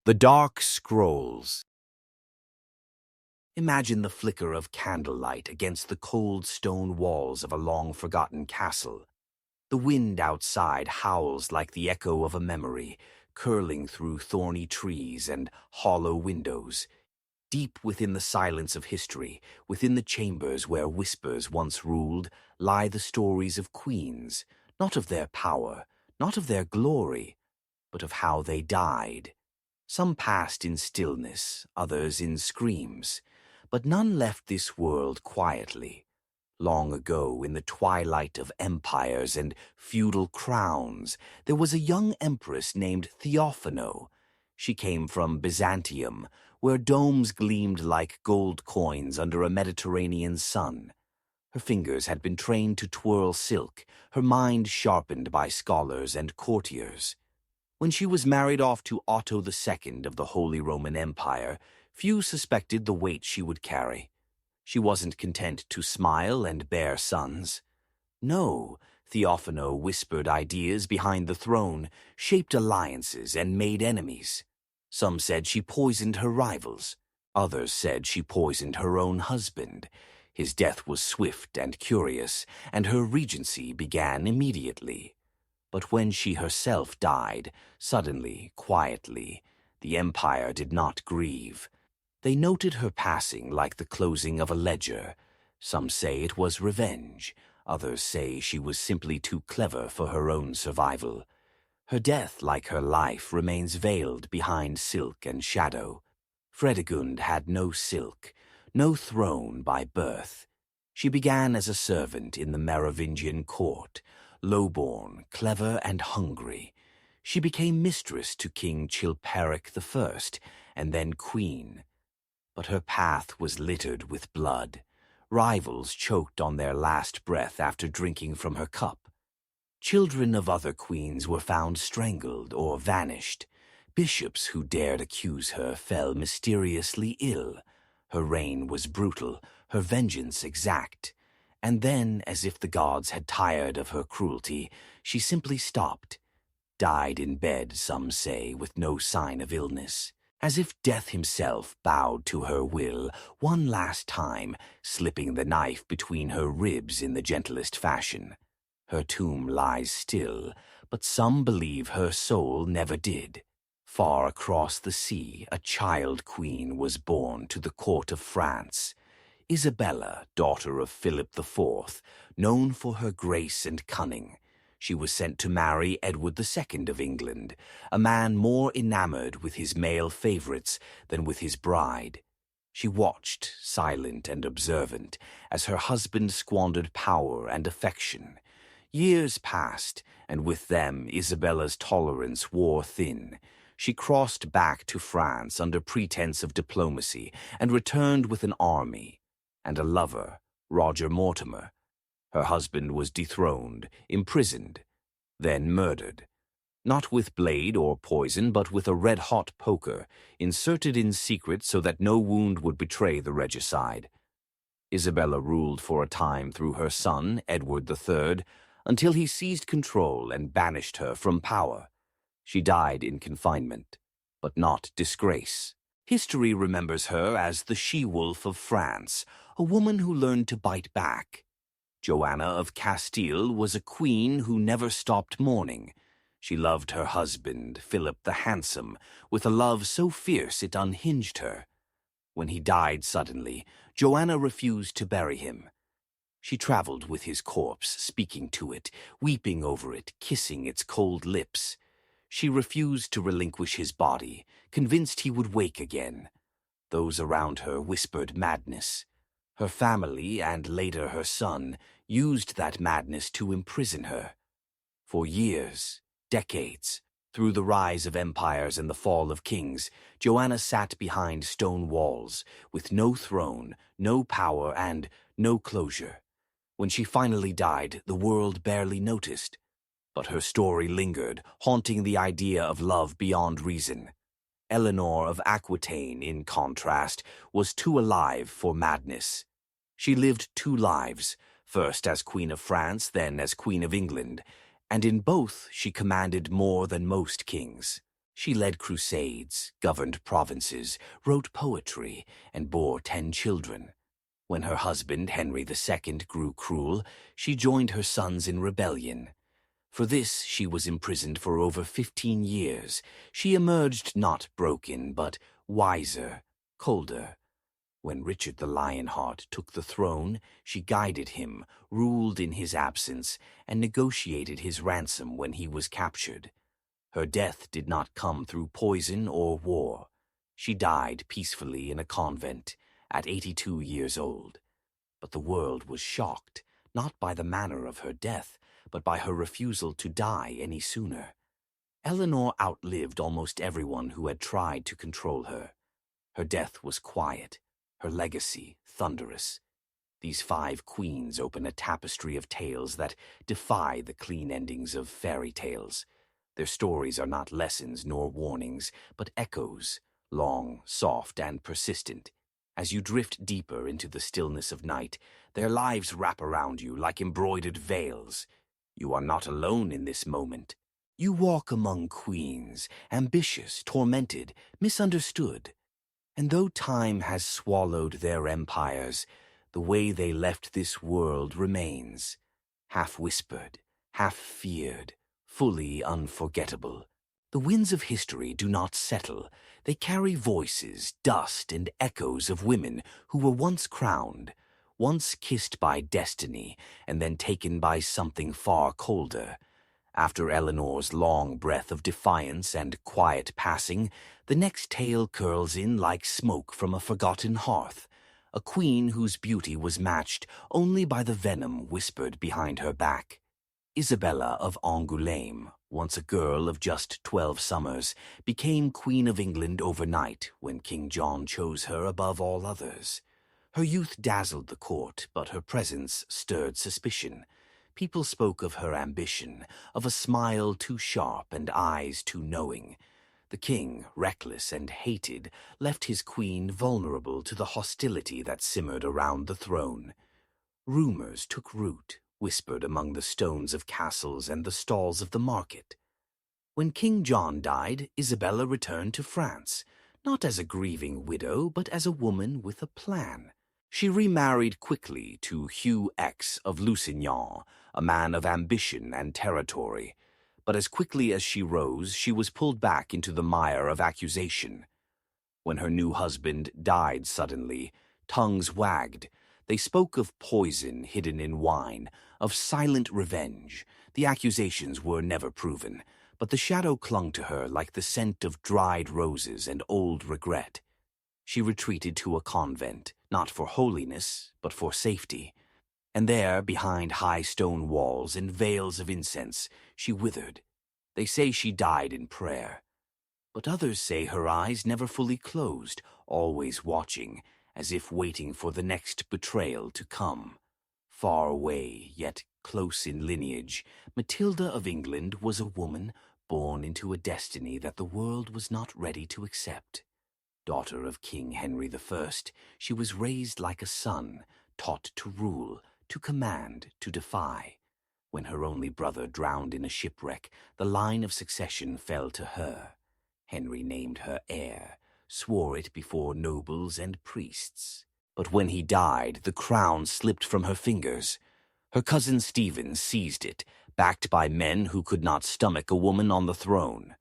The Dark Scrolls. Imagine the flicker of candlelight against the cold stone walls of a long-forgotten castle. The wind outside howls like the echo of a memory, curling through thorny trees and hollow windows. Deep within the silence of history, within the chambers where whispers once ruled, lie the stories of queens, not of their power, not of their glory, but of how they died. Some passed in stillness, others in screams, but none left this world quietly. Long ago, in the twilight of empires and feudal crowns, there was a young empress named Theophano. She came from Byzantium, where domes gleamed like gold coins under a Mediterranean sun. Her fingers had been trained to twirl silk, her mind sharpened by scholars and courtiers. When she was married off to Otto II of the Holy Roman Empire, few suspected the weight she would carry. She wasn't content to smile and bear sons. No, Theophano whispered ideas behind the throne, shaped alliances, and made enemies. Some said she poisoned her rivals. Others said she poisoned her own husband. His death was swift and curious, and her regency began immediately. But when she herself died, suddenly, quietly, the empire did not grieve. They noted her passing like the closing of a ledger. Some say it was revenge. Others say she was simply too clever for her own survival. Her death, like her life, remains veiled behind silk and shadow. Fredegund had no silk, no throne by birth. She began as a servant in the Merovingian court, low-born, clever, and hungry. She became mistress to King Chilperic I, and then queen. But her path was littered with blood. Rivals choked on their last breath after drinking from her cup. Children of other queens were found strangled or vanished. Bishops who dared accuse her fell mysteriously ill. Her reign was brutal, her vengeance exact. And then, as if the gods had tired of her cruelty, she simply stopped. Died in bed, some say, with no sign of illness. As if death himself bowed to her will, one last time, slipping the knife between her ribs in the gentlest fashion. Her tomb lies still, but some believe her soul never did. Far across the sea, a child queen was born to the court of France. Isabella, daughter of Philip IV, known for her grace and cunning. She was sent to marry Edward II of England, a man more enamored with his male favorites than with his bride. She watched, silent and observant, as her husband squandered power and affection. Years passed, and with them Isabella's tolerance wore thin. She crossed back to France under pretense of diplomacy and returned with an army and a lover, Roger Mortimer. Her husband was dethroned, imprisoned, then murdered. Not with blade or poison, but with a red-hot poker, inserted in secret so that no wound would betray the regicide. Isabella ruled for a time through her son, Edward III, until he seized control and banished her from power. She died in confinement, but not disgrace. History remembers her as the she-wolf of France, a woman who learned to bite back. Joanna of Castile was a queen who never stopped mourning. She loved her husband, Philip the Handsome, with a love so fierce it unhinged her. When he died suddenly, Joanna refused to bury him. She traveled with his corpse, speaking to it, weeping over it, kissing its cold lips. She refused to relinquish his body, convinced he would wake again. Those around her whispered madness. Her family, and later her son, used that madness to imprison her. For years, decades, through the rise of empires and the fall of kings, Joanna sat behind stone walls, with no throne, no power, and no closure. When she finally died, the world barely noticed. But her story lingered, haunting the idea of love beyond reason. Eleanor of Aquitaine, in contrast, was too alive for madness. She lived two lives, first as Queen of France, then as Queen of England, and in both she commanded more than most kings. She led crusades, governed provinces, wrote poetry, and bore 10 children. When her husband, Henry II, grew cruel, she joined her sons in rebellion. For this, she was imprisoned for over 15 years. She emerged not broken, but wiser, colder. When Richard the Lionheart took the throne, she guided him, ruled in his absence, and negotiated his ransom when he was captured. Her death did not come through poison or war. She died peacefully in a convent at 82 years old. But the world was shocked, not by the manner of her death, but by her refusal to die any sooner. Eleanor outlived almost everyone who had tried to control her. Her death was quiet, her legacy thunderous. These 5 queens open a tapestry of tales that defy the clean endings of fairy tales. Their stories are not lessons nor warnings, but echoes, long, soft, and persistent. As you drift deeper into the stillness of night, their lives wrap around you like embroidered veils. You are not alone in this moment. You walk among queens, ambitious, tormented, misunderstood. And though time has swallowed their empires, the way they left this world remains, half whispered, half feared, fully unforgettable. The winds of history do not settle. They carry voices, dust, and echoes of women who were once crowned, once kissed by destiny, and then taken by something far colder. After Eleanor's long breath of defiance and quiet passing, the next tale curls in like smoke from a forgotten hearth. A queen whose beauty was matched only by the venom whispered behind her back. Isabella of Angoulême, once a girl of just 12 summers, became Queen of England overnight when King John chose her above all others. Her youth dazzled the court, but her presence stirred suspicion. People spoke of her ambition, of a smile too sharp and eyes too knowing. The king, reckless and hated, left his queen vulnerable to the hostility that simmered around the throne. Rumors took root, whispered among the stones of castles and the stalls of the market. When King John died, Isabella returned to France, not as a grieving widow, but as a woman with a plan. She remarried quickly to Hugh X of Lusignan, a man of ambition and territory. But as quickly as she rose, she was pulled back into the mire of accusation. When her new husband died suddenly, tongues wagged. They spoke of poison hidden in wine, of silent revenge. The accusations were never proven, but the shadow clung to her like the scent of dried roses and old regret. She retreated to a convent, not for holiness, but for safety. And there, behind high stone walls and veils of incense, she withered. They say she died in prayer. But others say her eyes never fully closed, always watching, as if waiting for the next betrayal to come. Far away, yet close in lineage, Matilda of England was a woman born into a destiny that the world was not ready to accept. Daughter of King Henry I, she was raised like a son, taught to rule, to command, to defy. When her only brother drowned in a shipwreck, the line of succession fell to her. Henry named her heir, swore it before nobles and priests. But when he died, the crown slipped from her fingers. Her cousin Stephen seized it, backed by men who could not stomach a woman on the throne.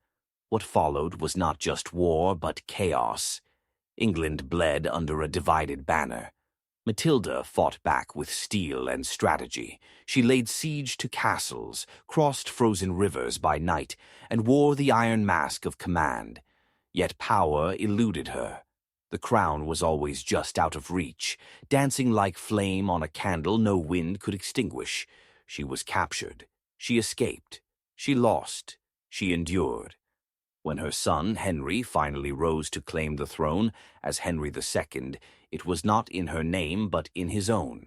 What followed was not just war, but chaos. England bled under a divided banner. Matilda fought back with steel and strategy. She laid siege to castles, crossed frozen rivers by night, and wore the iron mask of command. Yet power eluded her. The crown was always just out of reach, dancing like flame on a candle no wind could extinguish. She was captured. She escaped. She lost. She endured. When her son, Henry, finally rose to claim the throne as Henry II, it was not in her name but in his own.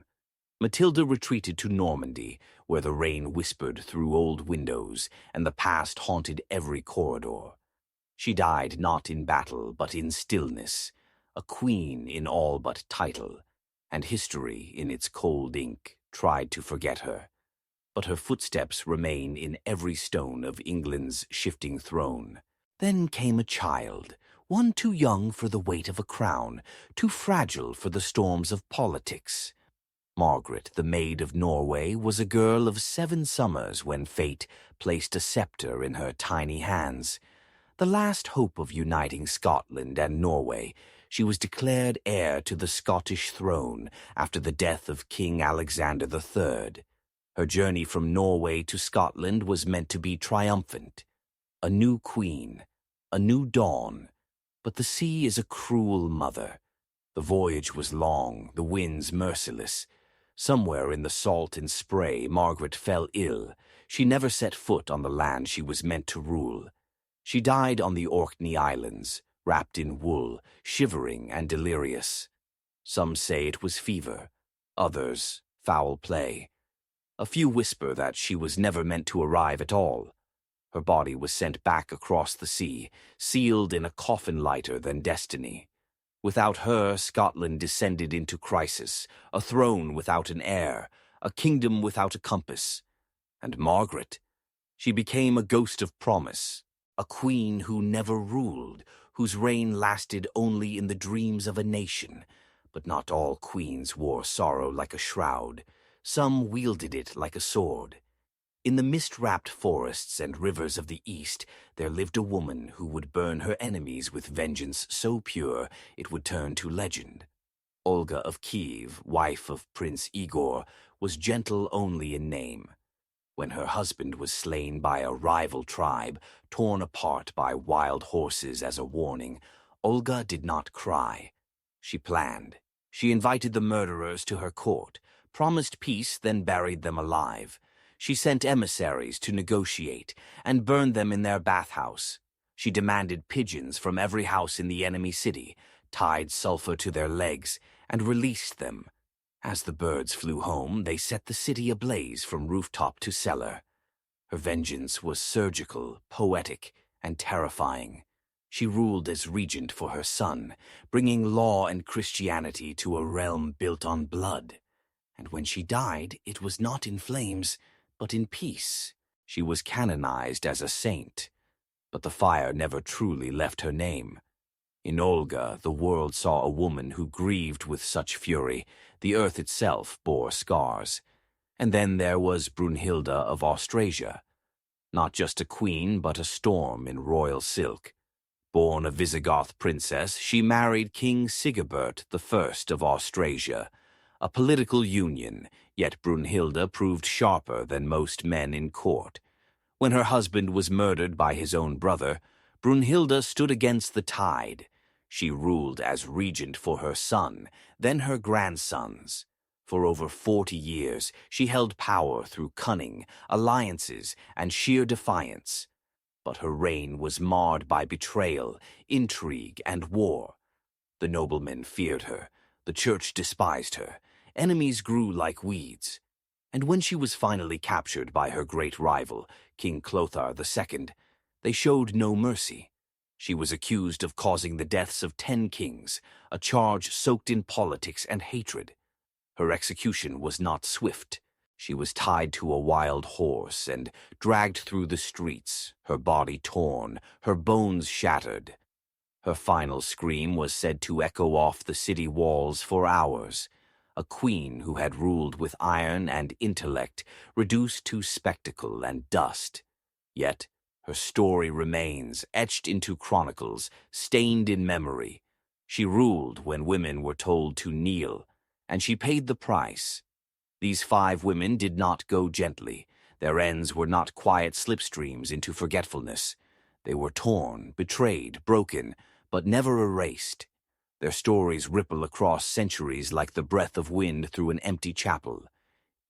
Matilda retreated to Normandy, where the rain whispered through old windows and the past haunted every corridor. She died not in battle but in stillness, a queen in all but title, and history in its cold ink tried to forget her. But her footsteps remain in every stone of England's shifting throne. Then came a child, one too young for the weight of a crown, too fragile for the storms of politics. Margaret, the Maid of Norway, was a girl of 7 summers when fate placed a scepter in her tiny hands. The last hope of uniting Scotland and Norway, she was declared heir to the Scottish throne after the death of King Alexander III. Her journey from Norway to Scotland was meant to be triumphant. A new queen, a new dawn. But the sea is a cruel mother. The voyage was long, the winds merciless. Somewhere in the salt and spray, Margaret fell ill. She never set foot on the land she was meant to rule. She died on the Orkney Islands, wrapped in wool, shivering and delirious. Some say it was fever, others foul play. A few whisper that she was never meant to arrive at all. Her body was sent back across the sea, sealed in a coffin lighter than destiny. Without her, Scotland descended into crisis, a throne without an heir, a kingdom without a compass. And Margaret, she became a ghost of promise, a queen who never ruled, whose reign lasted only in the dreams of a nation. But not all queens wore sorrow like a shroud. Some wielded it like a sword. In the mist-wrapped forests and rivers of the East, there lived a woman who would burn her enemies with vengeance so pure it would turn to legend. Olga of Kiev, wife of Prince Igor, was gentle only in name. When her husband was slain by a rival tribe, torn apart by wild horses as a warning, Olga did not cry. She planned. She invited the murderers to her court, promised peace, then buried them alive. She sent emissaries to negotiate and burned them in their bathhouse. She demanded pigeons from every house in the enemy city, tied sulfur to their legs, and released them. As the birds flew home, they set the city ablaze from rooftop to cellar. Her vengeance was surgical, poetic, and terrifying. She ruled as regent for her son, bringing law and Christianity to a realm built on blood. And when she died, it was not in flames, but in peace. She was canonized as a saint, but the fire never truly left her name. In Olga, the world saw a woman who grieved with such fury. The earth itself bore scars. And then there was Brunhilde of Austrasia. Not just a queen, but a storm in royal silk. Born a Visigoth princess, she married King Sigebert I of Austrasia. A political union, yet Brunhilde proved sharper than most men in court. When her husband was murdered by his own brother, Brunhilde stood against the tide. She ruled as regent for her son, then her grandsons. For over 40 years, she held power through cunning, alliances, and sheer defiance. But her reign was marred by betrayal, intrigue, and war. The noblemen feared her. The church despised her. Enemies grew like weeds. And when she was finally captured by her great rival, King Clothar II, they showed no mercy. She was accused of causing the deaths of 10 kings, a charge soaked in politics and hatred. Her execution was not swift. She was tied to a wild horse and dragged through the streets, her body torn, her bones shattered. Her final scream was said to echo off the city walls for hours. A queen who had ruled with iron and intellect, reduced to spectacle and dust. Yet her story remains, etched into chronicles, stained in memory. She ruled when women were told to kneel, and she paid the price. These 5 women did not go gently. Their ends were not quiet slipstreams into forgetfulness. They were torn, betrayed, broken, but never erased. Their stories ripple across centuries like the breath of wind through an empty chapel.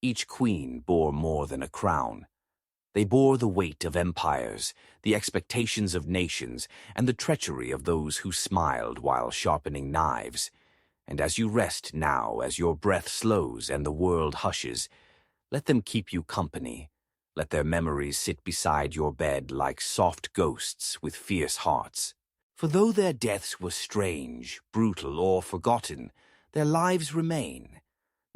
Each queen bore more than a crown. They bore the weight of empires, the expectations of nations, and the treachery of those who smiled while sharpening knives. And as you rest now, as your breath slows and the world hushes, let them keep you company. Let their memories sit beside your bed like soft ghosts with fierce hearts. For though their deaths were strange, brutal, or forgotten, their lives remain,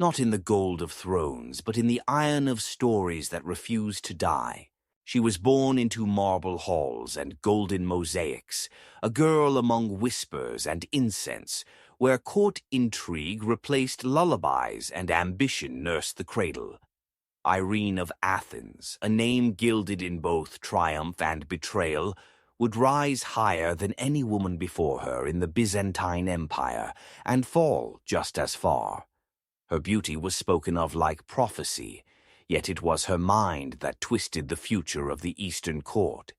not in the gold of thrones, but in the iron of stories that refuse to die. She was born into marble halls and golden mosaics, a girl among whispers and incense, where court intrigue replaced lullabies and ambition nursed the cradle. Irene of Athens, a name gilded in both triumph and betrayal, would rise higher than any woman before her in the Byzantine Empire and fall just as far. Her beauty was spoken of like prophecy, yet it was her mind that twisted the future of the Eastern court.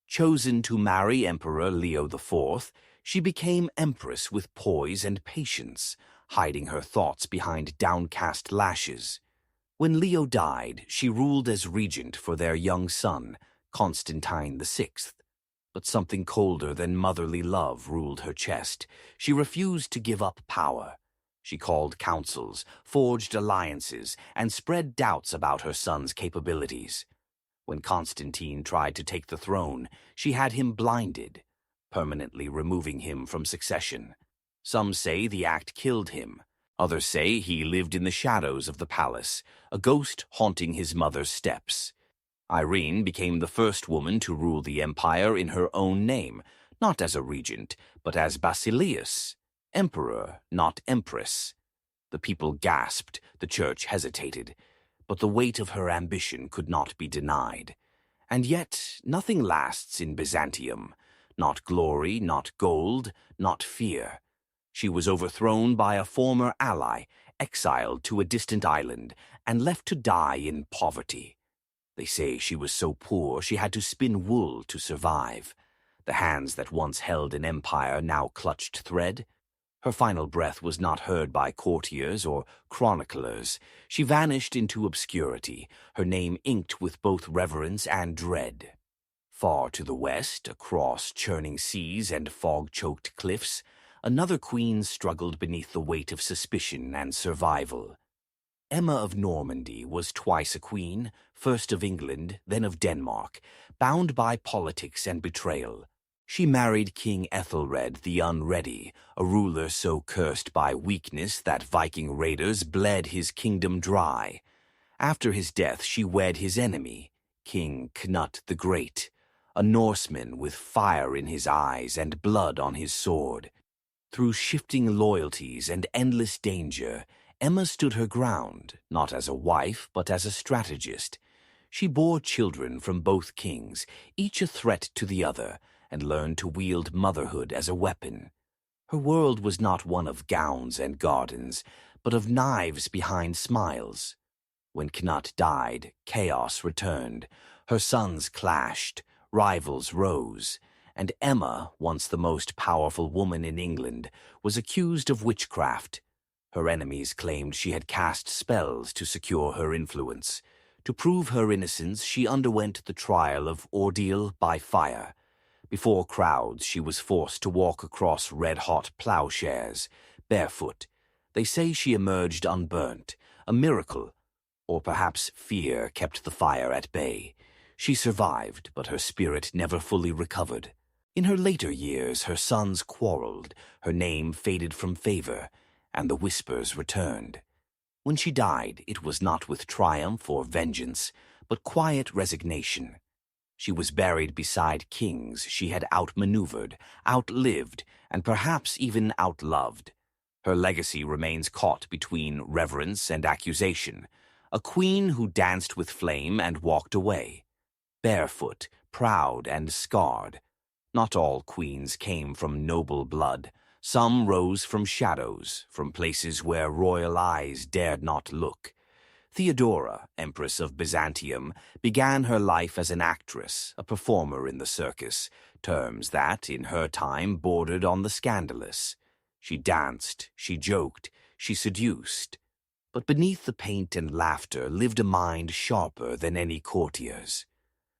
Chosen to marry Emperor Leo IV, she became empress with poise and patience, hiding her thoughts behind downcast lashes. When Leo died, she ruled as regent for their young son, Constantine VI. But something colder than motherly love ruled her chest. She refused to give up power. She called councils, forged alliances, and spread doubts about her son's capabilities. When Constantine tried to take the throne, she had him blinded, permanently removing him from succession. Some say the act killed him. Others say he lived in the shadows of the palace, a ghost haunting his mother's steps. Irene became the first woman to rule the empire in her own name, not as a regent, but as Basileus, emperor, not empress. The people gasped, the church hesitated, but the weight of her ambition could not be denied. And yet nothing lasts in Byzantium, not glory, not gold, not fear. She was overthrown by a former ally, exiled to a distant island, and left to die in poverty. They say she was so poor she had to spin wool to survive. The hands that once held an empire now clutched thread. Her final breath was not heard by courtiers or chroniclers. She vanished into obscurity, her name inked with both reverence and dread. Far to the west, across churning seas and fog-choked cliffs, another queen struggled beneath the weight of suspicion and survival. Emma of Normandy was twice a queen, first of England, then of Denmark, bound by politics and betrayal. She married King Ethelred the Unready, a ruler so cursed by weakness that Viking raiders bled his kingdom dry. After his death she wed his enemy, King Cnut the Great, a Norseman with fire in his eyes and blood on his sword. Through shifting loyalties and endless danger, Emma stood her ground, not as a wife, but as a strategist. She bore children from both kings, each a threat to the other, and learned to wield motherhood as a weapon. Her world was not one of gowns and gardens, but of knives behind smiles. When Cnut died, chaos returned. Her sons clashed, rivals rose, and Emma, once the most powerful woman in England, was accused of witchcraft. Her enemies claimed she had cast spells to secure her influence. To prove her innocence, she underwent the trial of ordeal by fire. Before crowds, she was forced to walk across red-hot plowshares, barefoot. They say she emerged unburnt, a miracle, or perhaps fear kept the fire at bay. She survived, but her spirit never fully recovered. In her later years, her sons quarreled, her name faded from favor, and the whispers returned. When she died, it was not with triumph or vengeance, but quiet resignation. She was buried beside kings she had outmaneuvered, outlived, and perhaps even outloved. Her legacy remains caught between reverence and accusation, a queen who danced with flame and walked away. Barefoot, proud, and scarred. Not all queens came from noble blood. Some rose from shadows, from places where royal eyes dared not look. Theodora, Empress of Byzantium, began her life as an actress, a performer in the circus, terms that, in her time, bordered on the scandalous. She danced, she joked, she seduced. But beneath the paint and laughter lived a mind sharper than any courtier's.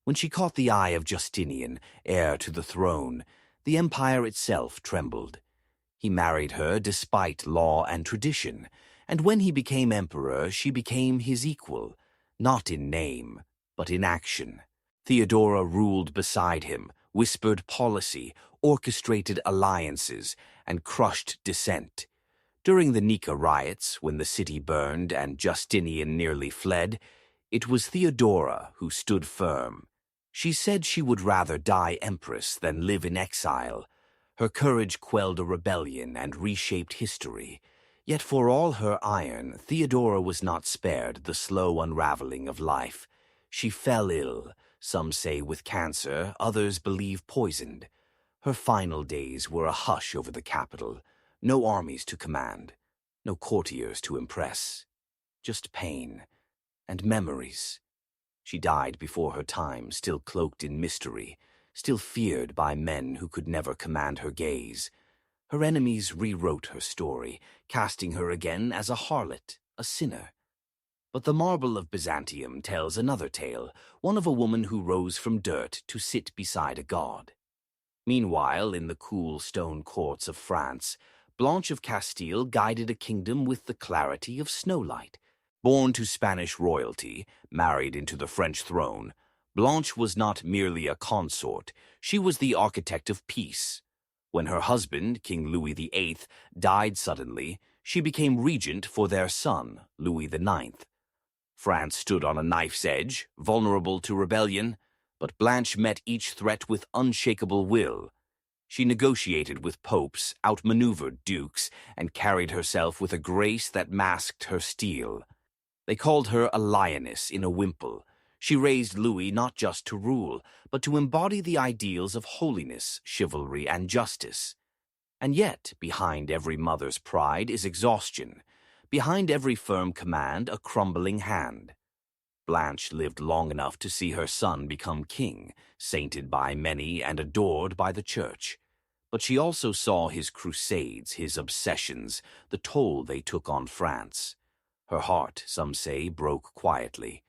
When she caught the eye of Justinian, heir to the throne, the empire itself trembled. He married her despite law and tradition, and when he became emperor, she became his equal, not in name, but in action. Theodora ruled beside him, whispered policy, orchestrated alliances, and crushed dissent. During the Nika riots, when the city burned and Justinian nearly fled, it was Theodora who stood firm. She said she would rather die empress than live in exile. Her courage quelled a rebellion and reshaped history. Yet for all her iron, Theodora was not spared the slow unraveling of life. She fell ill, some say with cancer, others believe poisoned. Her final days were a hush over the capital, no armies to command, no courtiers to impress, just pain and memories. She died before her time, still cloaked in mystery, still feared by men who could never command her gaze. Her enemies rewrote her story, casting her again as a harlot, a sinner. But the marble of Byzantium tells another tale, one of a woman who rose from dirt to sit beside a god. Meanwhile, in the cool stone courts of France, Blanche of Castile guided a kingdom with the clarity of snowlight. Born to Spanish royalty, married into the French throne, Blanche was not merely a consort, she was the architect of peace. When her husband, King Louis VIII, died suddenly, she became regent for their son, Louis IX. France stood on a knife's edge, vulnerable to rebellion, but Blanche met each threat with unshakable will. She negotiated with popes, outmaneuvered dukes, and carried herself with a grace that masked her steel. They called her a lioness in a wimple. She raised Louis not just to rule, but to embody the ideals of holiness, chivalry, and justice. And yet, behind every mother's pride is exhaustion. Behind every firm command, a crumbling hand. Blanche lived long enough to see her son become king, sainted by many and adored by the church. But she also saw his crusades, his obsessions, the toll they took on France. Her heart, some say, broke quietly.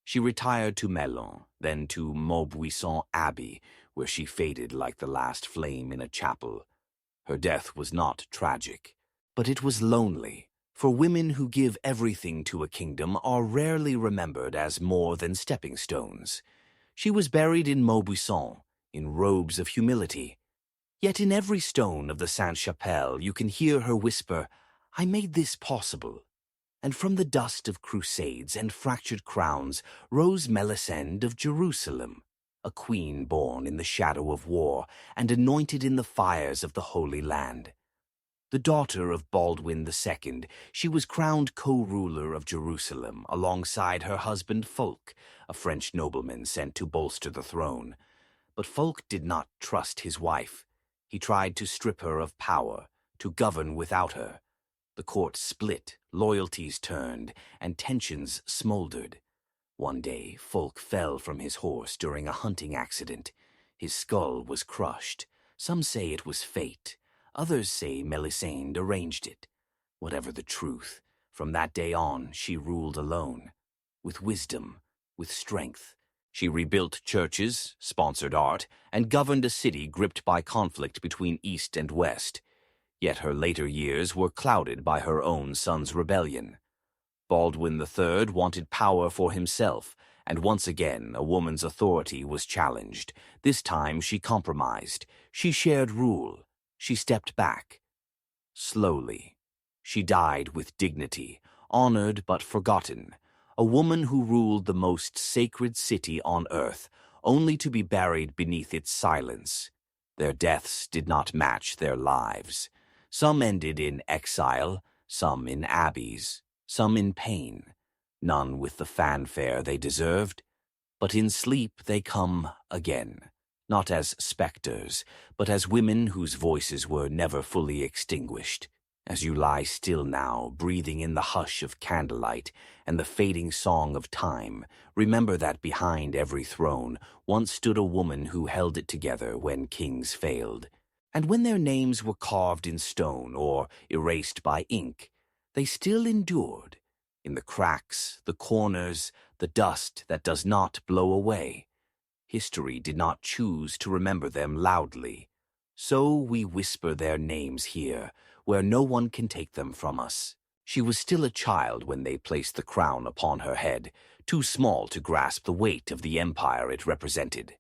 She retired to Melun, then to Maubuisson Abbey, where she faded like the last flame in a chapel. Her death was not tragic, but it was lonely, for women who give everything to a kingdom are rarely remembered as more than stepping stones. She was buried in Maubuisson, in robes of humility. Yet in every stone of the Sainte-Chapelle you can hear her whisper, "I made this possible." And from the dust of crusades and fractured crowns rose Melisende of Jerusalem, a queen born in the shadow of war and anointed in the fires of the Holy Land. The daughter of Baldwin II, she was crowned co-ruler of Jerusalem alongside her husband Fulk, a French nobleman sent to bolster the throne. But Fulk did not trust his wife. He tried to strip her of power, to govern without her. The court split, loyalties turned, and tensions smoldered. One day, Fulk fell from his horse during a hunting accident. His skull was crushed. Some say it was fate. Others say Melisende arranged it. Whatever the truth, from that day on she ruled alone. With wisdom, with strength. She rebuilt churches, sponsored art, and governed a city gripped by conflict between East and West. Yet her later years were clouded by her own son's rebellion. Baldwin III wanted power for himself, and once again a woman's authority was challenged. This time she compromised. She shared rule. She stepped back. Slowly. She died with dignity, honored but forgotten. A woman who ruled the most sacred city on earth, only to be buried beneath its silence. Their deaths did not match their lives. Some ended in exile, some in abbeys, some in pain, none with the fanfare they deserved. But in sleep they come again, not as specters, but as women whose voices were never fully extinguished. As you lie still now, breathing in the hush of candlelight and the fading song of time, remember that behind every throne once stood a woman who held it together when kings failed. And when their names were carved in stone or erased by ink, they still endured, in the cracks, the corners, the dust that does not blow away. History did not choose to remember them loudly. So we whisper their names here, where no one can take them from us. She was still a child when they placed the crown upon her head, too small to grasp the weight of the empire it represented.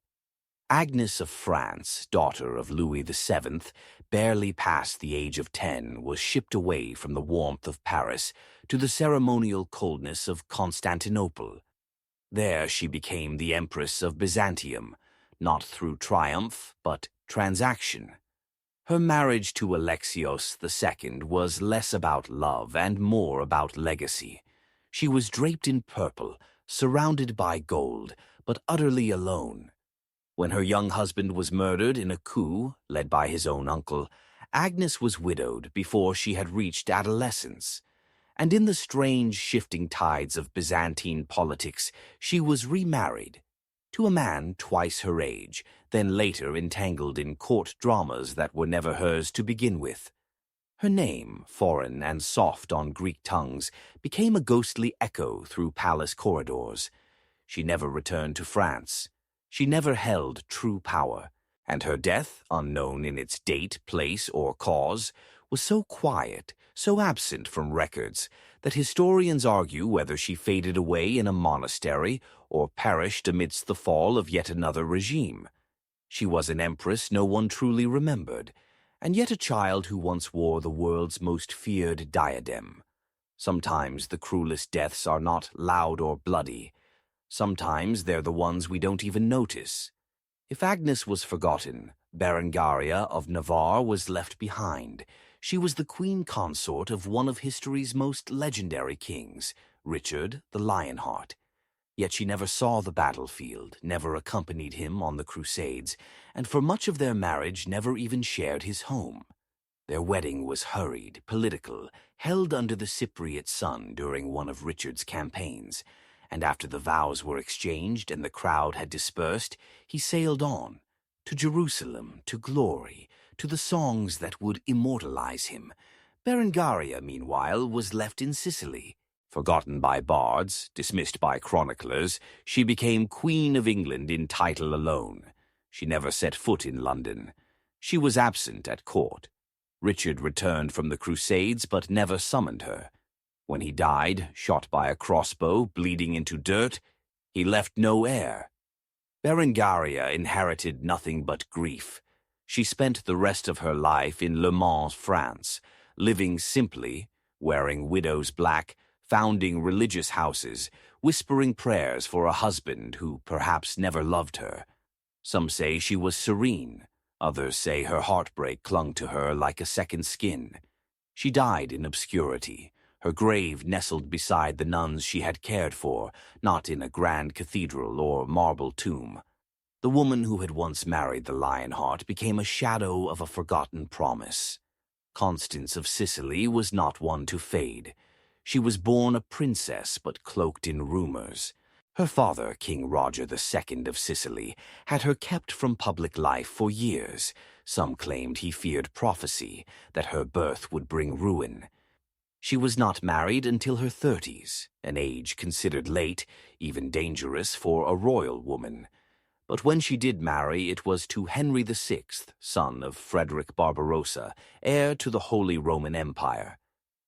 Agnes of France, daughter of Louis VII, barely past the age of 10, was shipped away from the warmth of Paris to the ceremonial coldness of Constantinople. There she became the Empress of Byzantium, not through triumph, but transaction. Her marriage to Alexios II was less about love and more about legacy. She was draped in purple, surrounded by gold, but utterly alone. When her young husband was murdered in a coup led by his own uncle, Agnes was widowed before she had reached adolescence. And in the strange shifting tides of Byzantine politics, she was remarried to a man twice her age, then later entangled in court dramas that were never hers to begin with. Her name, foreign and soft on Greek tongues, became a ghostly echo through palace corridors. She never returned to France. She never held true power, and her death, unknown in its date, place, or cause, was so quiet, so absent from records, that historians argue whether she faded away in a monastery or perished amidst the fall of yet another regime. She was an empress no one truly remembered, and yet a child who once wore the world's most feared diadem. Sometimes the cruelest deaths are not loud or bloody. Sometimes they're the ones we don't even notice. If Agnes was forgotten, Berengaria of Navarre was left behind. She was the queen consort of one of history's most legendary kings, Richard the Lionheart. Yet she never saw the battlefield, never accompanied him on the Crusades, and for much of their marriage never even shared his home. Their wedding was hurried, political, held under the Cypriot sun during one of Richard's campaigns, and after the vows were exchanged and the crowd had dispersed, he sailed on, to Jerusalem, to glory, to the songs that would immortalize him. Berengaria, meanwhile, was left in Sicily. Forgotten by bards, dismissed by chroniclers, she became Queen of England in title alone. She never set foot in London. She was absent at court. Richard returned from the Crusades but never summoned her. When he died, shot by a crossbow, bleeding into dirt, he left no heir. Berengaria inherited nothing but grief. She spent the rest of her life in Le Mans, France, living simply, wearing widow's black, founding religious houses, whispering prayers for a husband who perhaps never loved her. Some say she was serene. Others say her heartbreak clung to her like a second skin. She died in obscurity, her grave nestled beside the nuns she had cared for, not in a grand cathedral or marble tomb. The woman who had once married the Lionheart became a shadow of a forgotten promise. Constance of Sicily was not one to fade. She was born a princess but cloaked in rumors. Her father, King Roger II of Sicily, had her kept from public life for years. Some claimed he feared prophecy, that her birth would bring ruin. She was not married until her 30s, an age considered late, even dangerous for a royal woman. But when she did marry, it was to Henry VI, son of Frederick Barbarossa, heir to the Holy Roman Empire.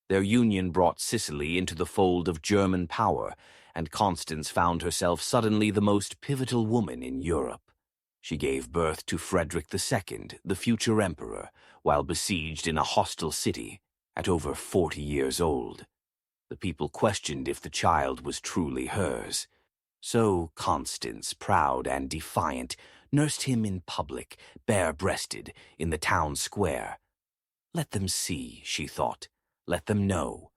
Their union brought Sicily into the fold of German power, and Constance found herself suddenly the most pivotal woman in Europe. She gave birth to Frederick II, the future emperor, while besieged in a hostile city, at over 40 years old. The people questioned if the child was truly hers. So Constance, proud and defiant, nursed him in public, bare-breasted, in the town square. Let them see, she thought. Let them know.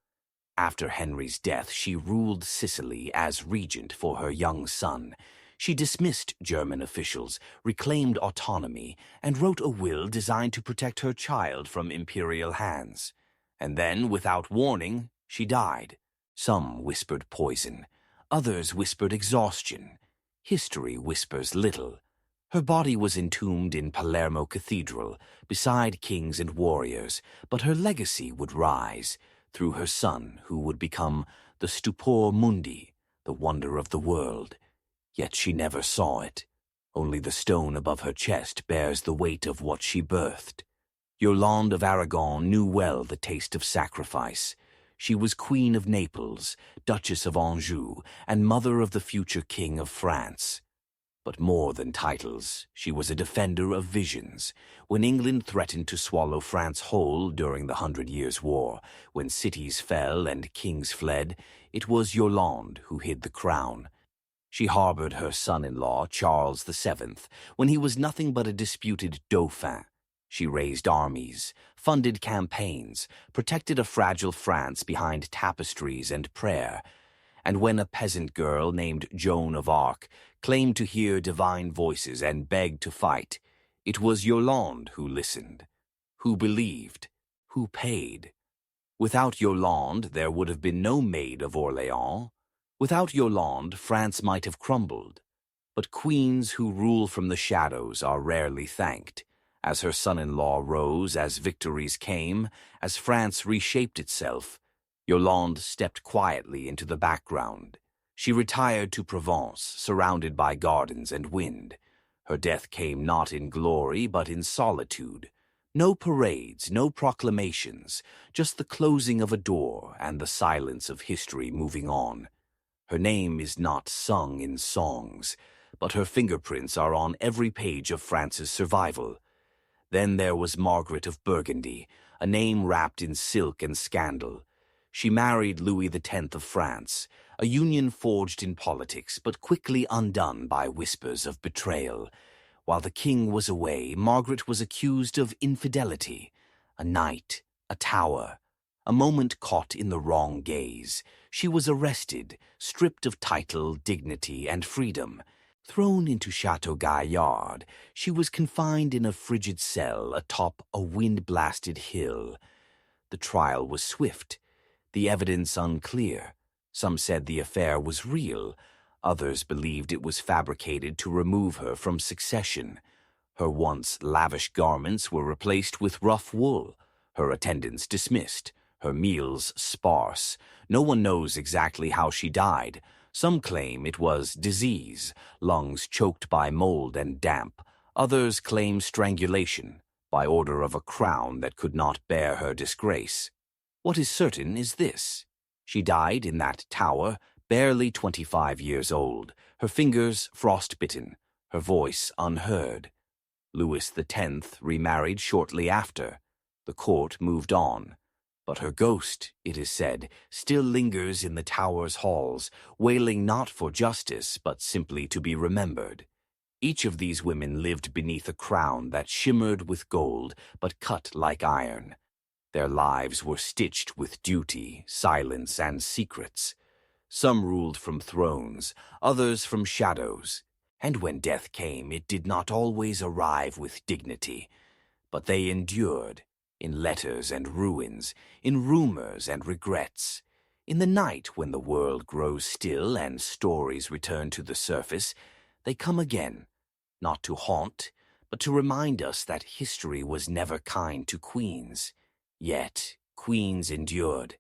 After Henry's death, she ruled Sicily as regent for her young son. She dismissed German officials, reclaimed autonomy, and wrote a will designed to protect her child from imperial hands. And then, without warning, she died. Some whispered poison. Others whispered exhaustion. History whispers little. Her body was entombed in Palermo Cathedral, beside kings and warriors, but her legacy would rise through her son, who would become the Stupor Mundi, the wonder of the world. Yet she never saw it. Only the stone above her chest bears the weight of what she birthed. Yolande of Aragon knew well the taste of sacrifice. She was Queen of Naples, Duchess of Anjou, and mother of the future King of France. But more than titles, she was a defender of visions. When England threatened to swallow France whole during the 100 Years' War, when cities fell and kings fled, it was Yolande who hid the crown. She harbored her son-in-law, Charles VII, when he was nothing but a disputed dauphin. She raised armies, funded campaigns, protected a fragile France behind tapestries and prayer. And when a peasant girl named Joan of Arc claimed to hear divine voices and begged to fight, it was Yolande who listened, who believed, who paid. Without Yolande, there would have been no Maid of Orléans. Without Yolande, France might have crumbled. But queens who rule from the shadows are rarely thanked. As her son-in-law rose, as victories came, as France reshaped itself, Yolande stepped quietly into the background. She retired to Provence, surrounded by gardens and wind. Her death came not in glory, but in solitude. No parades, no proclamations, just the closing of a door and the silence of history moving on. Her name is not sung in songs, but her fingerprints are on every page of France's survival. Then there was Margaret of Burgundy, a name wrapped in silk and scandal. She married Louis X of France, a union forged in politics but quickly undone by whispers of betrayal. While the king was away, Margaret was accused of infidelity. A night, a tower, a moment caught in the wrong gaze. She was arrested, stripped of title, dignity, and freedom. Thrown into Chateau Gaillard, she was confined in a frigid cell atop a wind-blasted hill. The trial was swift, the evidence unclear. Some said the affair was real. Others believed it was fabricated to remove her from succession. Her once lavish garments were replaced with rough wool, her attendants dismissed, her meals sparse. No one knows exactly how she died. Some claim it was disease, lungs choked by mold and damp. Others claim strangulation, by order of a crown that could not bear her disgrace. What is certain is this: she died in that tower, barely 25 years old, her fingers frostbitten, her voice unheard. Louis X remarried shortly after. The court moved on. But her ghost, it is said, still lingers in the tower's halls, wailing not for justice, but simply to be remembered. Each of these women lived beneath a crown that shimmered with gold, but cut like iron. Their lives were stitched with duty, silence, and secrets. Some ruled from thrones, others from shadows. And when death came, it did not always arrive with dignity. But they endured. In letters and ruins, in rumors and regrets. In the night when the world grows still and stories return to the surface, they come again, not to haunt, but to remind us that history was never kind to queens. Yet queens endured.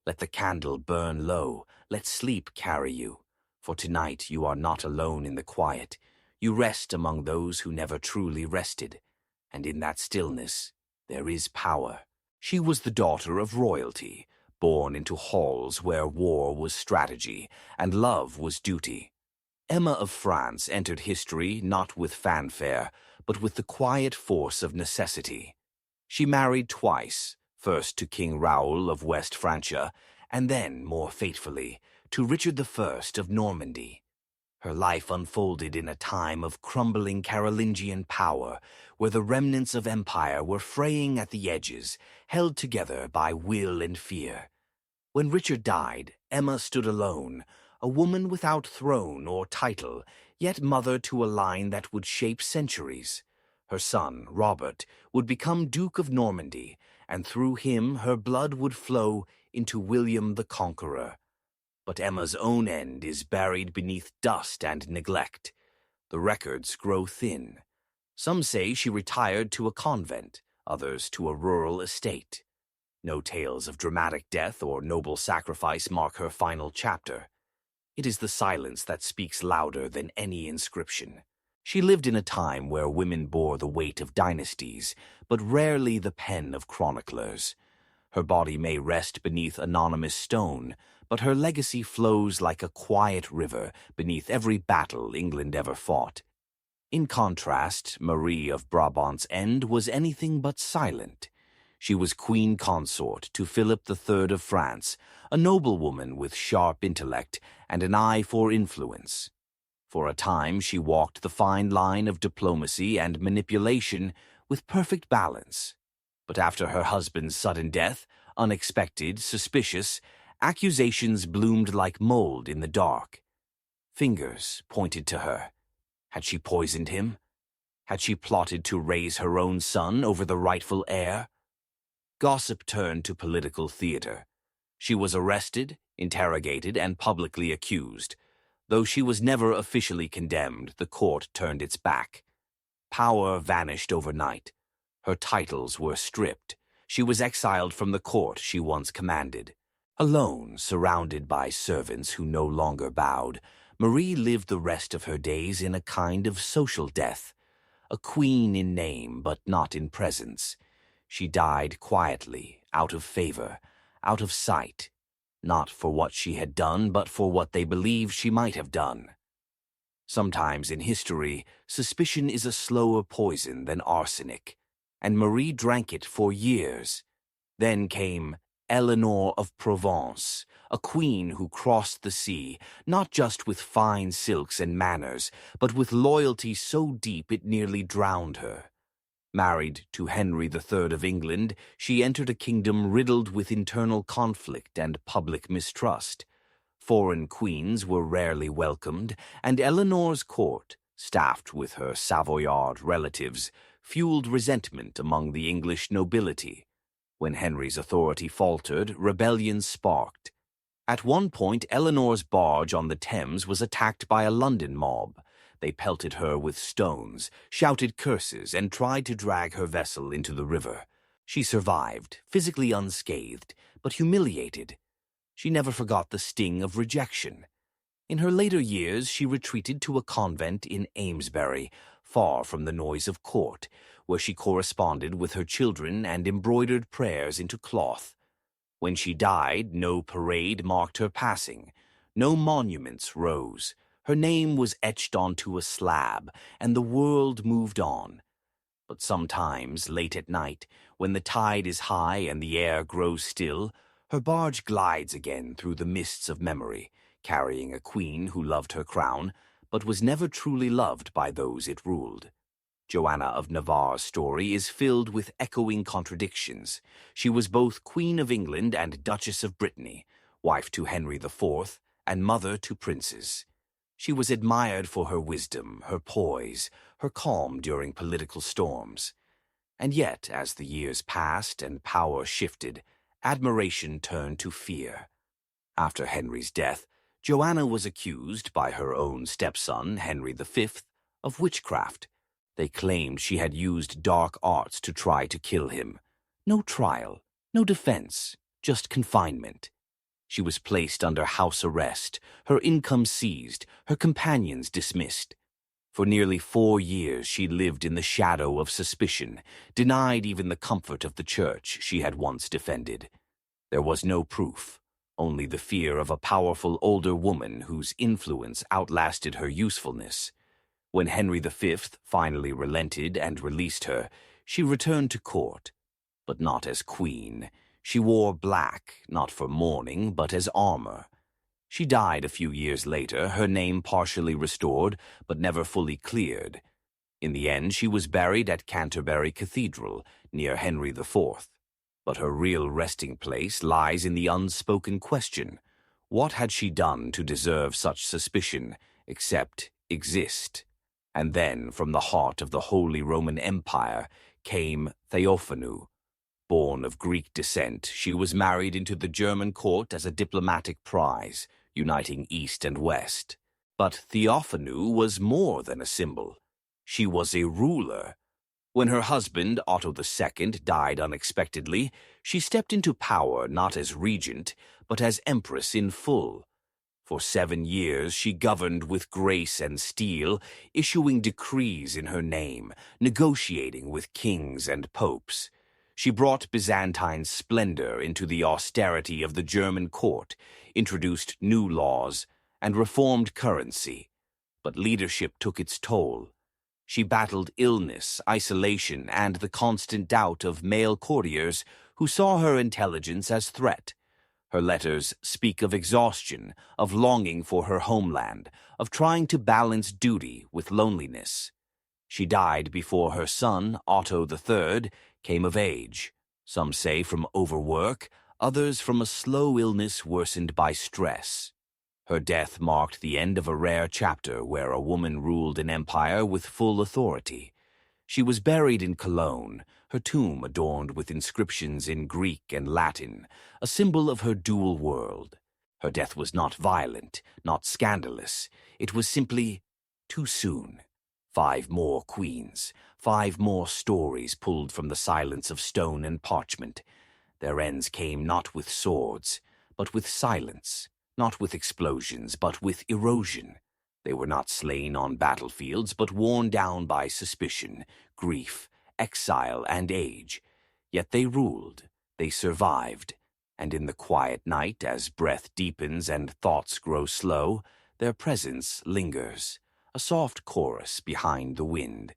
Let the candle burn low, let sleep carry you. For tonight you are not alone in the quiet. You rest among those who never truly rested. And in that stillness, there is power. She was the daughter of royalty, born into halls where war was strategy and love was duty. Emma of France entered history not with fanfare, but with the quiet force of necessity. She married twice, first to King Raoul of West Francia, and then, more fatefully, to Richard I of Normandy. Her life unfolded in a time of crumbling Carolingian power, where the remnants of empire were fraying at the edges, held together by will and fear. When Richard died, Emma stood alone, a woman without throne or title, yet mother to a line that would shape centuries. Her son, Robert, would become Duke of Normandy, and through him her blood would flow into William the Conqueror. But Emma's own end is buried beneath dust and neglect. The records grow thin. Some say she retired to a convent, others to a rural estate. No tales of dramatic death or noble sacrifice mark her final chapter. It is the silence that speaks louder than any inscription. She lived in a time where women bore the weight of dynasties, but rarely the pen of chroniclers. Her body may rest beneath anonymous stone, but her legacy flows like a quiet river beneath every battle England ever fought. In contrast, Marie of Brabant's end was anything but silent. She was queen consort to Philip III of France, a noblewoman with sharp intellect and an eye for influence. For a time she walked the fine line of diplomacy and manipulation with perfect balance. But after her husband's sudden death, unexpected, suspicious, accusations bloomed like mold in the dark. Fingers pointed to her. Had she poisoned him? Had she plotted to raise her own son over the rightful heir? Gossip turned to political theater. She was arrested, interrogated, and publicly accused. Though she was never officially condemned, the court turned its back. Power vanished overnight. Her titles were stripped. She was exiled from the court she once commanded. Alone, surrounded by servants who no longer bowed, Marie lived the rest of her days in a kind of social death. A queen in name, but not in presence. She died quietly, out of favor, out of sight, not for what she had done, but for what they believed she might have done. Sometimes in history, suspicion is a slower poison than arsenic, and Marie drank it for years. Then came Eleanor of Provence, a queen who crossed the sea, not just with fine silks and manners, but with loyalty so deep it nearly drowned her. Married to Henry III of England, she entered a kingdom riddled with internal conflict and public mistrust. Foreign queens were rarely welcomed, and Eleanor's court, staffed with her Savoyard relatives, fueled resentment among the English nobility. When Henry's authority faltered, rebellion sparked. At one point, Eleanor's barge on the Thames was attacked by a London mob. They pelted her with stones, shouted curses, and tried to drag her vessel into the river. She survived, physically unscathed, but humiliated. She never forgot the sting of rejection. In her later years, she retreated to a convent in Amesbury, far from the noise of court, where she corresponded with her children and embroidered prayers into cloth. When she died, no parade marked her passing. No monuments rose. Her name was etched onto a slab, and the world moved on. But sometimes, late at night, when the tide is high and the air grows still, her barge glides again through the mists of memory, carrying a queen who loved her crown, but was never truly loved by those it ruled. Joanna of Navarre's story is filled with echoing contradictions. She was both Queen of England and Duchess of Brittany, wife to Henry IV, and mother to princes. She was admired for her wisdom, her poise, her calm during political storms. And yet, as the years passed and power shifted, admiration turned to fear. After Henry's death, Joanna was accused by her own stepson, Henry V, of witchcraft. They claimed she had used dark arts to try to kill him. No trial, no defense, just confinement. She was placed under house arrest, her income seized, her companions dismissed. For nearly 4 years she lived in the shadow of suspicion, denied even the comfort of the church she had once defended. There was no proof, only the fear of a powerful older woman whose influence outlasted her usefulness. When Henry V finally relented and released her, she returned to court, but not as queen. She wore black, not for mourning, but as armor. She died a few years later, her name partially restored, but never fully cleared. In the end, she was buried at Canterbury Cathedral, near Henry IV. But her real resting place lies in the unspoken question. What had she done to deserve such suspicion, except exist? And then, from the heart of the Holy Roman Empire, came Theophanu. Born of Greek descent, she was married into the German court as a diplomatic prize, uniting East and West. But Theophanu was more than a symbol. She was a ruler. When her husband, Otto II, died unexpectedly, she stepped into power not as regent, but as empress in full. For 7 years she governed with grace and steel, issuing decrees in her name, negotiating with kings and popes. She brought Byzantine splendor into the austerity of the German court, introduced new laws, and reformed currency. But leadership took its toll. She battled illness, isolation, and the constant doubt of male courtiers who saw her intelligence as threat. Her letters speak of exhaustion, of longing for her homeland, of trying to balance duty with loneliness. She died before her son, Otto III, came of age. Some say from overwork, others from a slow illness worsened by stress. Her death marked the end of a rare chapter where a woman ruled an empire with full authority. She was buried in Cologne, her tomb adorned with inscriptions in Greek and Latin, a symbol of her dual world. Her death was not violent, not scandalous. It was simply too soon. 5 more queens, 5 more stories pulled from the silence of stone and parchment. Their ends came not with swords, but with silence, not with explosions, but with erosion. They were not slain on battlefields, but worn down by suspicion, grief, exile, and age. Yet they ruled, they survived, and in the quiet night, as breath deepens and thoughts grow slow, their presence lingers, a soft chorus behind the wind.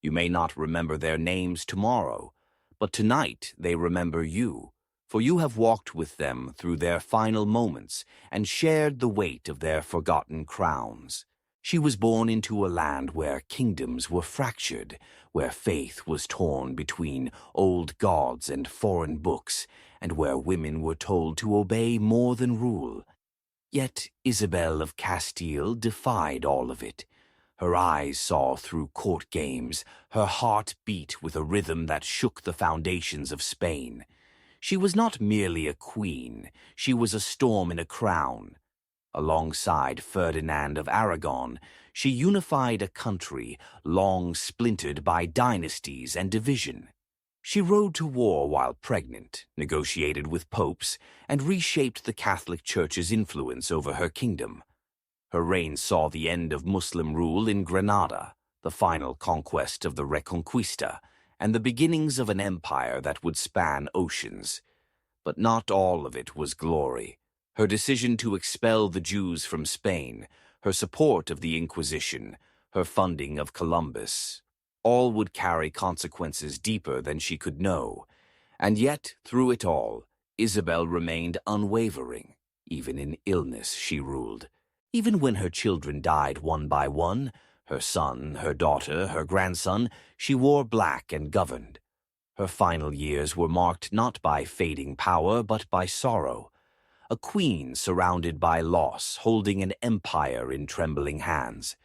You may not remember their names tomorrow, but tonight they remember you, for you have walked with them through their final moments and shared the weight of their forgotten crowns. She was born into a land where kingdoms were fractured, where faith was torn between old gods and foreign books, and where women were told to obey more than rule. Yet Isabel of Castile defied all of it. Her eyes saw through court games, her heart beat with a rhythm that shook the foundations of Spain. She was not merely a queen, she was a storm in a crown. Alongside Ferdinand of Aragon, she unified a country long splintered by dynasties and division. She rode to war while pregnant, negotiated with popes, and reshaped the Catholic Church's influence over her kingdom. Her reign saw the end of Muslim rule in Granada, the final conquest of the Reconquista, and the beginnings of an empire that would span oceans. But not all of it was glory. Her decision to expel the Jews from Spain, her support of the Inquisition, her funding of Columbus, all would carry consequences deeper than she could know. And yet, through it all, Isabel remained unwavering. Even in illness she ruled. Even when her children died one by one, her son, her daughter, her grandson, she wore black and governed. Her final years were marked not by fading power, but by sorrow. A queen surrounded by loss, holding an empire in trembling hands.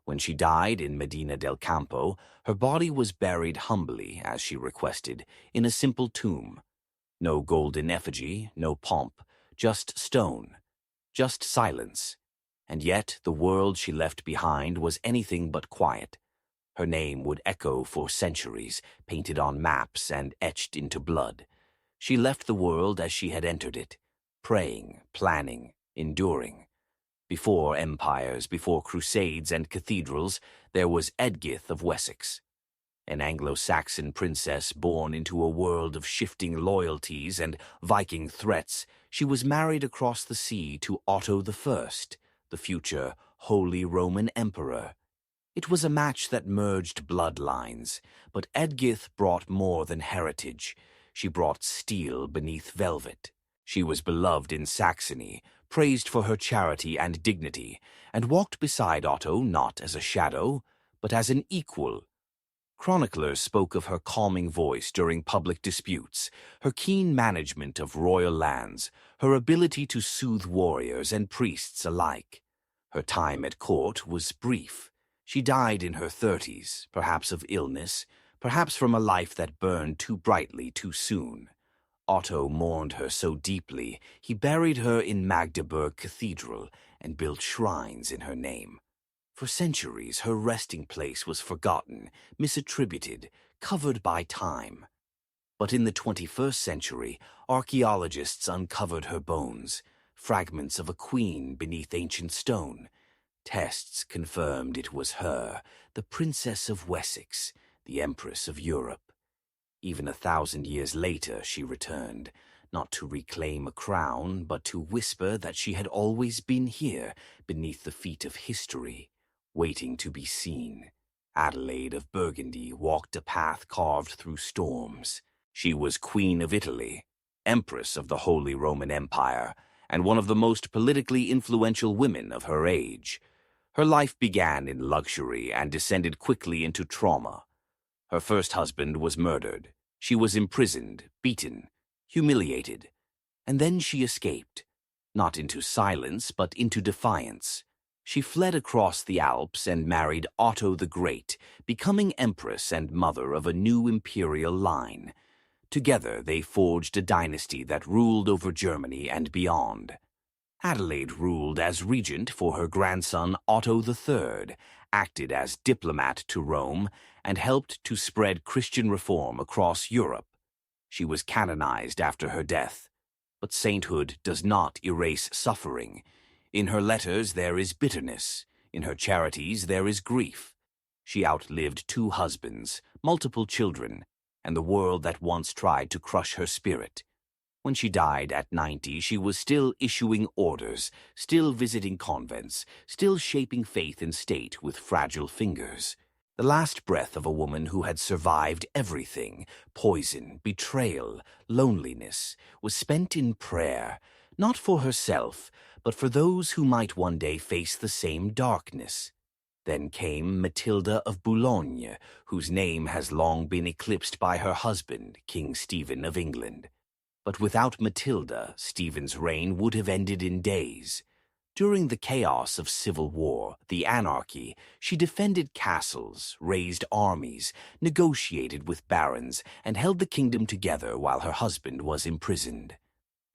When she died in Medina del Campo, her body was buried humbly, as she requested, in a simple tomb. No golden effigy, no pomp, just stone, just silence. And yet the world she left behind was anything but quiet. Her name would echo for centuries, painted on maps and etched into blood. She left the world as she had entered it, praying, planning, enduring. Before empires, before crusades and cathedrals, there was Edgith of Wessex, an Anglo-Saxon princess born into a world of shifting loyalties and Viking threats. She was married across the sea to Otto I, the future Holy Roman Emperor. It was a match that merged bloodlines, but Edgith brought more than heritage. She brought steel beneath velvet. She was beloved in Saxony, praised for her charity and dignity, and walked beside Otto not as a shadow, but as an equal. Chroniclers spoke of her calming voice during public disputes, her keen management of royal lands, her ability to soothe warriors and priests alike. Her time at court was brief. She died in her 30s, perhaps of illness, perhaps from a life that burned too brightly too soon. Otto mourned her so deeply, he buried her in Magdeburg Cathedral and built shrines in her name. For centuries, her resting place was forgotten, misattributed, covered by time. But in the 21st century, archaeologists uncovered her bones, fragments of a queen beneath ancient stone. Tests confirmed it was her, the Princess of Wessex, the Empress of Europe. Even 1,000 years later, she returned, not to reclaim a crown, but to whisper that she had always been here, beneath the feet of history, waiting to be seen. Adelaide of Burgundy walked a path carved through storms. She was Queen of Italy, Empress of the Holy Roman Empire, and one of the most politically influential women of her age. Her life began in luxury and descended quickly into trauma. Her first husband was murdered. She was imprisoned, beaten, humiliated, and then she escaped, not into silence but into defiance. She fled across the Alps and married Otto the Great, becoming empress and mother of a new imperial line. Together they forged a dynasty that ruled over Germany and beyond. Adelaide ruled as regent for her grandson Otto III, acted as diplomat to Rome, and helped to spread Christian reform across Europe. She was canonized after her death. But sainthood does not erase suffering. In her letters there is bitterness. In her charities there is grief. She outlived 2 husbands, multiple children, and the world that once tried to crush her spirit. When she died at 90, she was still issuing orders, still visiting convents, still shaping faith and state with fragile fingers. The last breath of a woman who had survived everything, poison, betrayal, loneliness, was spent in prayer, not for herself, but for those who might one day face the same darkness. Then came Matilda of Boulogne, whose name has long been eclipsed by her husband, King Stephen of England. But without Matilda, Stephen's reign would have ended in days. During the chaos of civil war, the anarchy, she defended castles, raised armies, negotiated with barons, and held the kingdom together while her husband was imprisoned.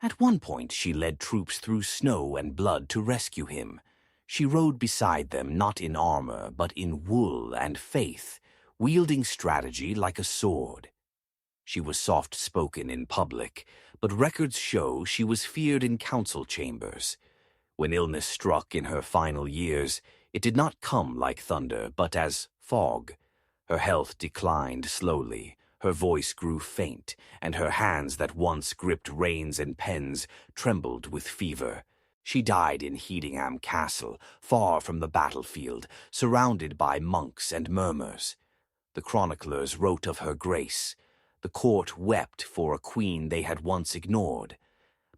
At one point, she led troops through snow and blood to rescue him. She rode beside them not in armor, but in wool and faith, wielding strategy like a sword. She was soft-spoken in public, but records show she was feared in council chambers. When illness struck in her final years, it did not come like thunder, but as fog. Her health declined slowly, her voice grew faint, and her hands that once gripped reins and pens trembled with fever. She died in Hedingham Castle, far from the battlefield, surrounded by monks and murmurs. The chroniclers wrote of her grace. The court wept for a queen they had once ignored.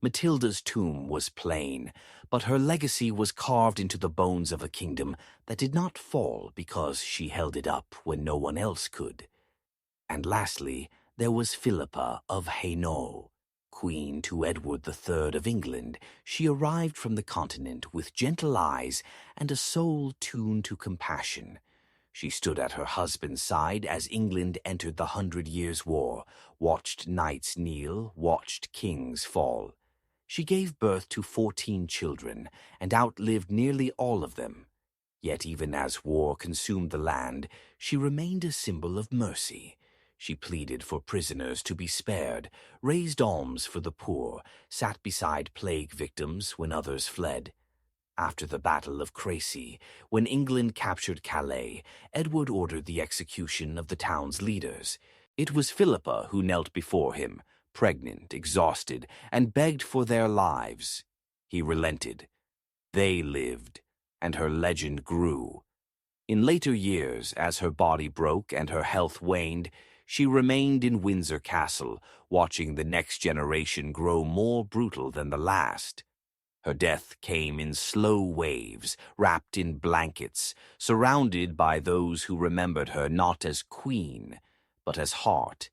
Matilda's tomb was plain, but her legacy was carved into the bones of a kingdom that did not fall because she held it up when no one else could. And lastly, there was Philippa of Hainault. Queen to Edward III of England, she arrived from the continent with gentle eyes and a soul tuned to compassion. She stood at her husband's side as England entered the 100 Years' War, watched knights kneel, watched kings fall. She gave birth to 14 children and outlived nearly all of them. Yet even as war consumed the land, she remained a symbol of mercy. She pleaded for prisoners to be spared, raised alms for the poor, sat beside plague victims when others fled. After the Battle of Crécy, when England captured Calais, Edward ordered the execution of the town's leaders. It was Philippa who knelt before him, pregnant, exhausted, and begged for their lives. He relented. They lived, and her legend grew. In later years, as her body broke and her health waned, she remained in Windsor Castle, watching the next generation grow more brutal than the last. Her death came in slow waves, wrapped in blankets, surrounded by those who remembered her not as queen, but as heart.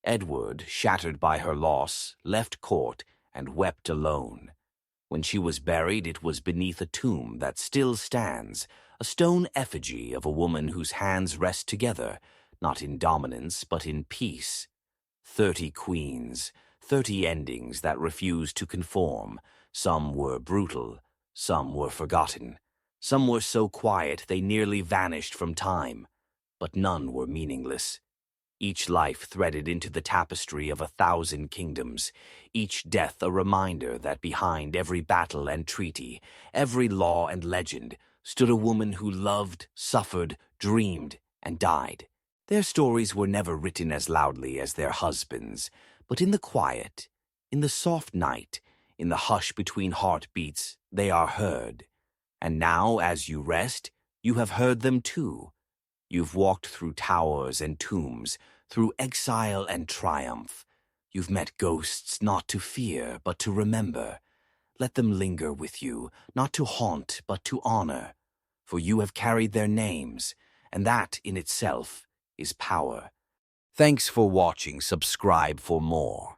Edward, shattered by her loss, left court and wept alone. When she was buried, it was beneath a tomb that still stands, a stone effigy of a woman whose hands rest together, not in dominance but in peace. 30 queens, 30 endings that refused to conform. Some were brutal, some were forgotten. Some were so quiet they nearly vanished from time, but none were meaningless. Each life threaded into the tapestry of 1,000 kingdoms, each death a reminder that behind every battle and treaty, every law and legend, stood a woman who loved, suffered, dreamed, and died. Their stories were never written as loudly as their husbands, but in the quiet, in the soft night, in the hush between heartbeats, they are heard. And now, as you rest, you have heard them too. You've walked through towers and tombs, through exile and triumph, You've met ghosts not to fear, but to remember. Let them linger with you, not to haunt, but to honor. For you have carried their names, and that in itself is power. Thanks for watching. Subscribe for more.